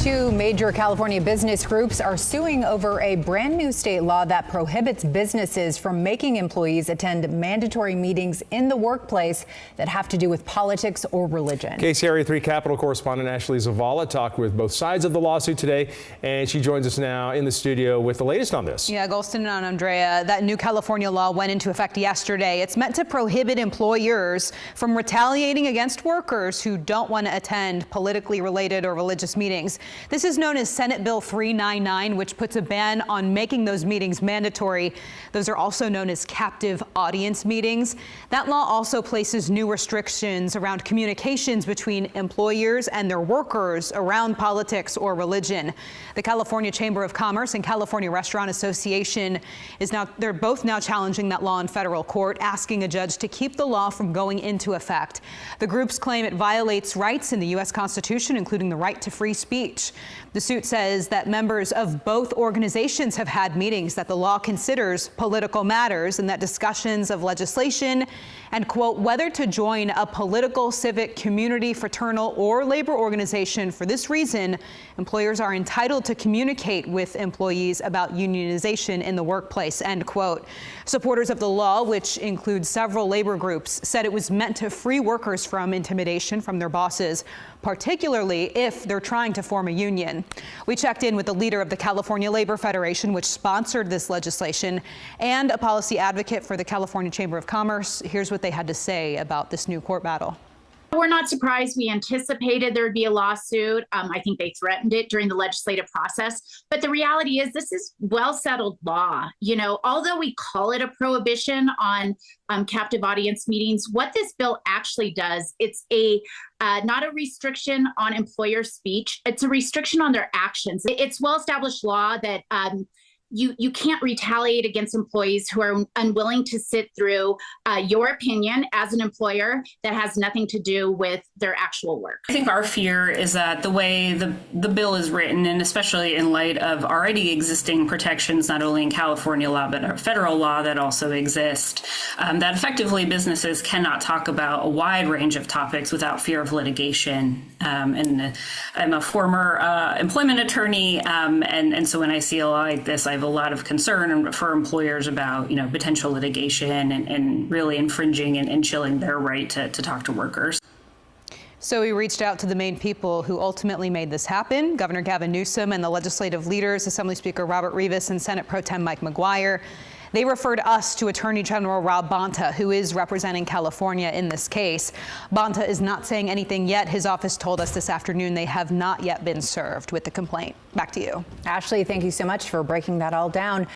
Two major California business groups are suing over a brand new state law that prohibits businesses from making employees attend mandatory meetings in the workplace that have to do with politics or religion. KCRA 3 Capitol correspondent Ashley Zavala talked with both sides of the lawsuit today, and she joins us now in the studio with the latest on this. Yeah, Golston and Andrea, that new California law went into effect yesterday. It's meant to prohibit employers from retaliating against workers who don't want to attend politically related or religious meetings. This is known as Senate Bill 399, which puts a ban on making those meetings mandatory. Those are also known as captive audience meetings. That law also places new restrictions around communications between employers and their workers around politics or religion. The California Chamber of Commerce and California Restaurant Association they're both now challenging that law in federal court, asking a judge to keep the law from going into effect. The groups claim it violates rights in the U.S. Constitution, including the right to free speech. The suit says that members of both organizations have had meetings that the law considers political matters and that discussions of legislation and, quote, whether to join a political, civic, community, fraternal, or labor organization. For this reason, employers are entitled to communicate with employees about unionization in the workplace, end quote. Supporters of the law, which includes several labor groups, said it was meant to free workers from intimidation from their bosses, particularly if they're trying to form a union. We checked in with the leader of the California Labor Federation, which sponsored this legislation, and a policy advocate for the California Chamber of Commerce. Here's what they had to say about this new court battle. We're not surprised. We anticipated there would be a lawsuit. I think they threatened it during the legislative process. But the reality is this is well-settled law. You know, although we call it a prohibition on captive audience meetings, what this bill actually does, it's not a restriction on employer speech. It's a restriction on their actions. It's well-established law that you can't retaliate against employees who are unwilling to sit through your opinion as an employer that has nothing to do with their actual work. I think our fear is that the way the bill is written, and especially in light of already existing protections, not only in California law, but our federal law that also exist, that effectively businesses cannot talk about a wide range of topics without fear of litigation. And I'm a former employment attorney, and so when I see a law like this, I have a lot of concern for employers about, potential litigation and really infringing and chilling their right to talk to workers. So we reached out to the main people who ultimately made this happen: Governor Gavin Newsom and the legislative leaders, Assembly Speaker Robert Rivas and Senate Pro Tem Mike McGuire. They referred us to Attorney General Rob Bonta, who is representing California in this case. Bonta is not saying anything yet. His office told us this afternoon they have not yet been served with the complaint. Back to you. Ashley, thank you so much for breaking that all down.